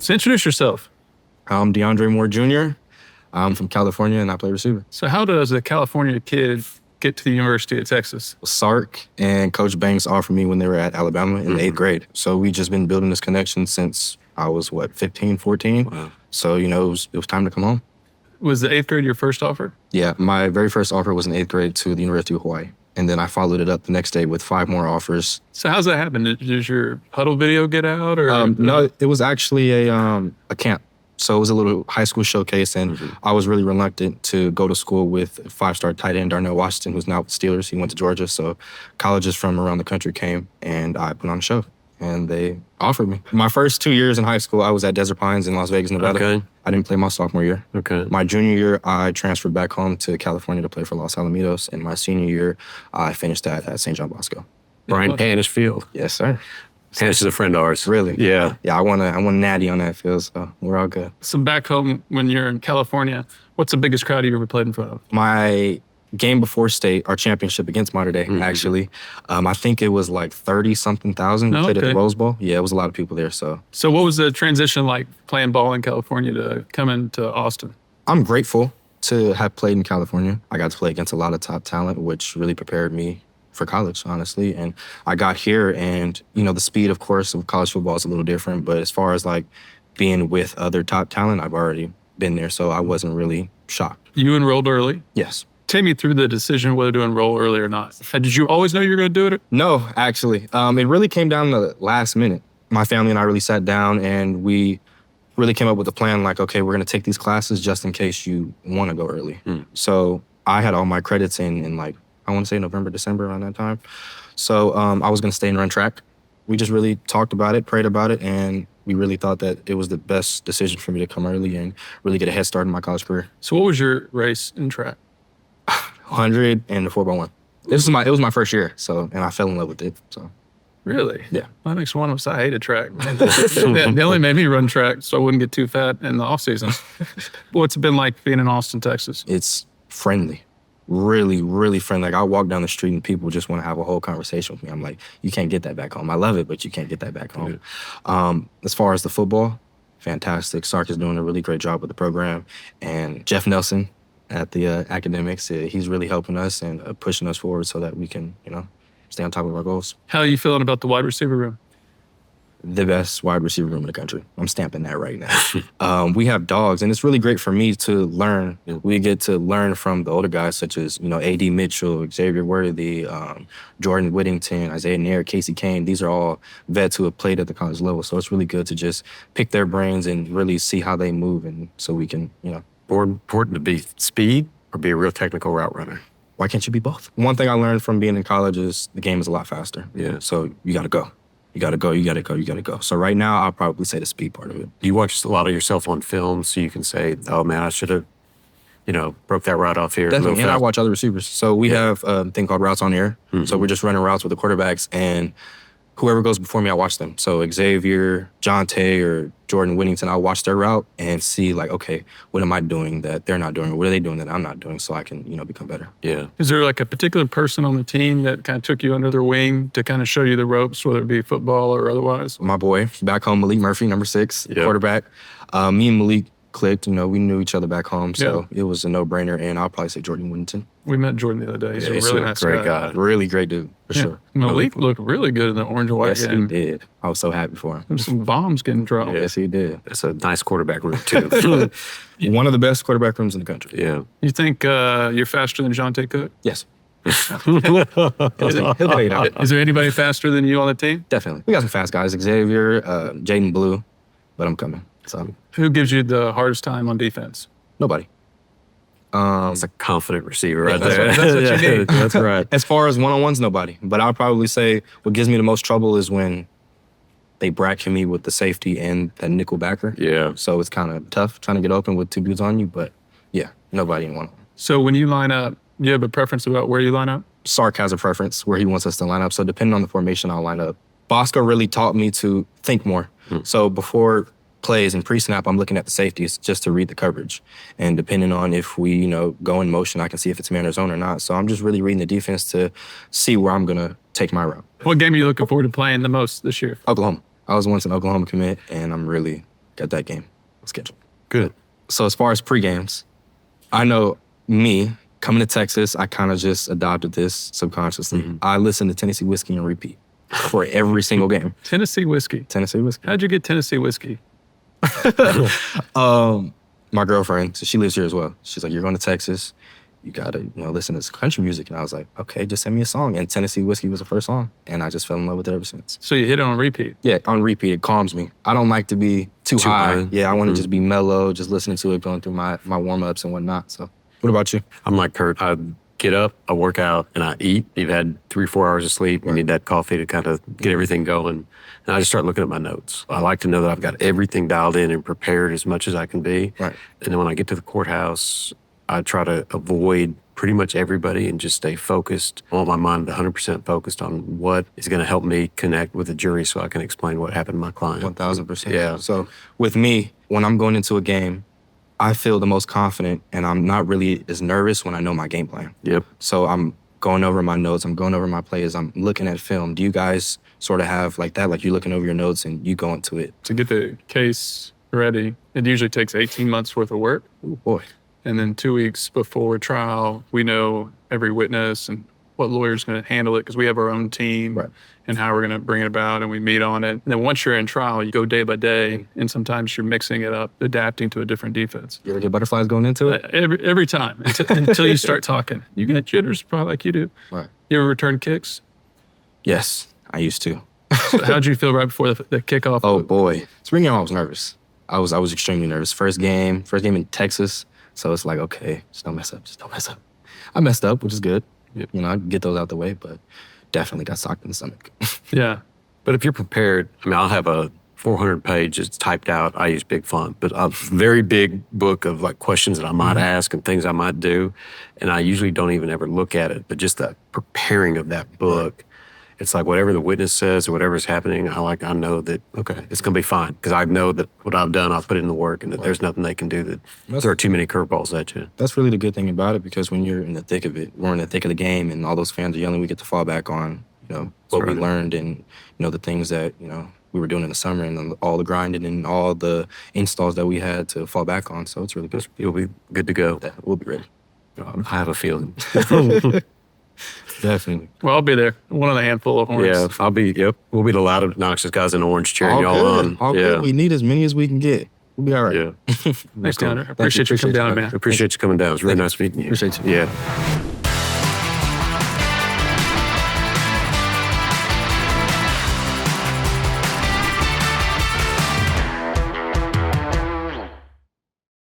So introduce yourself. I'm Deandre Moore Jr. I'm from California, and I play receiver. So how does a California kid get to the University of Texas? Sark and Coach Banks offered me when they were at Alabama in the 8th grade. So we just been building this connection since I was, 15, 14? Wow. So, it was time to come home. Was the 8th grade your first offer? Yeah, my very first offer was in 8th grade to the University of Hawaii. And then I followed it up the next day with 5 more offers. So how's that happen? Did your huddle video get out? Or No, it was actually a camp. So it was a little high school showcase, and I was really reluctant to go to school with 5-star tight end Darnell Washington, who's now with the Steelers. He went to Georgia. So colleges from around the country came, and I put on a show, and they offered me. My first 2 years in high school, I was at Desert Pines in Las Vegas, Nevada. Okay. I didn't play my sophomore year. Okay. My junior year, I transferred back home to California to play for Los Alamitos. And my senior year, I finished at St. John Bosco. Brian Panish Field. Yes, sir. Panish is a friend of ours. Really? Yeah. Yeah, I won natty on that field, so we're all good. So back home when you're in California, what's the biggest crowd you've ever played in front of? My game before state, our championship against Mater Dei, actually, I think it was like 30-something thousand. We played at the Rose Bowl. Yeah, it was a lot of people there, so. So what was the transition like playing ball in California to coming to Austin? I'm grateful to have played in California. I got to play against a lot of top talent, which really prepared me for college, honestly. And I got here, and, the speed, of course, of college football is a little different. But as far as like being with other top talent, I've already been there, so I wasn't really shocked. You enrolled early? Yes. Take me through the decision whether to enroll early or not. Did you always know you were going to do it? No, actually. It really came down to the last minute. My family and I really sat down, and we really came up with a plan like, okay, we're going to take these classes just in case you want to go early. So I had all my credits in like, I want to say November, December, around that time. So I was going to stay and run track. We just really talked about it, prayed about it, and we really thought that it was the best decision for me to come early and really get a head start in my college career. So what was your race in track? 100 and the 4x1. It was my first year, and I fell in love with it. So. Really? Yeah. Well, that makes one of us. I hated track. They only made me run track so I wouldn't get too fat in the off season. What's it been like being in Austin, Texas? It's friendly. Really, really friendly. Like, I walk down the street and people just want to have a whole conversation with me. I'm like, you can't get that back home. I love it, but you can't get that back home. As far as the football, fantastic. Sark is doing a really great job with the program. And Jeff Nelson at the academics, he's really helping us and pushing us forward so that we can, stay on top of our goals. How are you feeling about the wide receiver room? The best wide receiver room in the country. I'm stamping that right now. We have dogs, and it's really great for me to learn. We get to learn from the older guys such as, A.D. Mitchell, Xavier Worthy, Jordan Whittington, Isaiah Nair, Casey Kane. These are all vets who have played at the college level. So it's really good to just pick their brains and really see how they move, and so we can, More important to be speed or be a real technical route runner? Why can't you be both? One thing I learned from being in college is the game is a lot faster. Yeah. So you got to go. You got to go, you got to go, you got to go. So right now, I'll probably say the speed part of it. Do you watch a lot of yourself on film so you can say, oh, man, I should have, broke that route off here? Definitely, and I watch other receivers. So we have a thing called Routes on Air. So we're just running routes with the quarterbacks, and whoever goes before me, I watch them. So Xavier, Jonte, or Jordan Whittington, I'll watch their route and see, like, okay, what am I doing that they're not doing? Or what are they doing that I'm not doing so I can, become better? Yeah. Is there like a particular person on the team that kind of took you under their wing to kind of show you the ropes, whether it be football or otherwise? My boy, back home, Malik Murphy, number 6, quarterback. Me and Malik clicked. We knew each other back home, so it was a no-brainer, and I'll probably say Jordan Whittington. We met Jordan the other day. He's a really nice great guy. Really great dude, for sure. Malik looked really good in the orange and white game. Yes, he did. I was so happy for him. There's some bombs getting dropped. Yes, he did. It's a nice quarterback room, too. One of the best quarterback rooms in the country. Yeah. You think you're faster than Jonte Cook? Yes. He'll tell you that. Is there anybody faster than you on the team? Definitely. We got some fast guys. Xavier, Jaden Blue, but I'm coming. So. Who gives you the hardest time on defense? Nobody. It's a confident receiver right there. That's what you need. That's right. As far as one-on-ones, nobody. But I'll probably say what gives me the most trouble is when they bracket me with the safety and that nickel backer. Yeah. So it's kind of tough trying to get open with 2 dudes on you. But, yeah, nobody in one-on-one. So when you line up, do you have a preference about where you line up? Sark has a preference where he wants us to line up. So depending on the formation, I'll line up. Bosco really taught me to think more. So before plays and pre-snap, I'm looking at the safeties just to read the coverage. And depending on if we, go in motion, I can see if it's man or zone or not. So I'm just really reading the defense to see where I'm going to take my route. What game are you looking forward to playing the most this year? Oklahoma. I was once an Oklahoma commit, and I'm really got that game scheduled. Good. So as far as pre-games, I know me coming to Texas, I kind of just adopted this subconsciously. I listen to Tennessee whiskey and repeat for every single game. Tennessee whiskey. Tennessee whiskey. How'd you get Tennessee whiskey? My girlfriend, so she lives here as well. She's like, you're going to Texas, you gotta, listen to country music. And I was like, okay, just send me a song. And Tennessee whiskey was the first song. And I just fell in love with it ever since. So you hit it on repeat? Yeah, on repeat, it calms me. I don't like to be too high. Yeah, I want to just be mellow, just listening to it, going through my warm-ups and whatnot. So what about you? I'm like Kurt. I get up, I work out, and I eat. You've had 3 or 4 hours of sleep. You need that coffee to kind of get everything going. And I just start looking at my notes. I like to know that I've got everything dialed in and prepared as much as I can be. Right. And then when I get to the courthouse, I try to avoid pretty much everybody and just stay focused. I want my mind 100% focused on what is going to help me connect with the jury so I can explain what happened to my client. 1,000%. Yeah. So with me, when I'm going into a game, I feel the most confident, and I'm not really as nervous when I know my game plan. Yep. So I'm going over my notes, I'm going over my plays, I'm looking at film. Do you guys sort of have like that? Like you're looking over your notes and you go into it? To get the case ready, it usually takes 18 months worth of work. Oh, boy. And then 2 weeks before trial, we know every witness and what lawyer's going to handle it because we have our own team and how we're going to bring it about, and we meet on it. And then once you're in trial, you go day by day, and sometimes you're mixing it up, adapting to a different defense. You ever get butterflies going into it? Every time until you start talking. You get jitters probably like you do. Right. You ever return kicks? Yes, I used to. So how'd you feel right before the kickoff? Oh boy, spring game I was nervous. I was extremely nervous. First game in Texas. So it's like, okay, just don't mess up. I messed up, which is good. Yep. I get those out the way, but definitely got socked in the stomach. Yeah. But if you're prepared, I'll have a 400-page, it's typed out. I use big font, but a very big book of like questions that I might ask and things I might do. And I usually don't even ever look at it, but just the preparing of that book, it's like whatever the witness says or whatever's happening, I know that, okay, it's going to be fine. Because I know that what I've done, I've put it in the work, and that there's nothing they can do that there are too many curveballs at you. That's really the good thing about it, because when you're in the thick of it, we're in the thick of the game, and all those fans are yelling, we get to fall back on, what we learned, and, the things that, we were doing in the summer, and all the grinding and all the installs that we had to fall back on. So it's really good. You'll be good to go. We'll be ready. I have a feeling. Definitely. Well, I'll be there. One of the handful of horns. Yeah, we'll be the loud, obnoxious guys in orange cheering y'all on. All good. We need as many as we can get. We'll be all right. Yeah. Thanks, Deandre. I appreciate you coming down, man. Appreciate you coming down. It was really nice meeting you. Appreciate you. Yeah.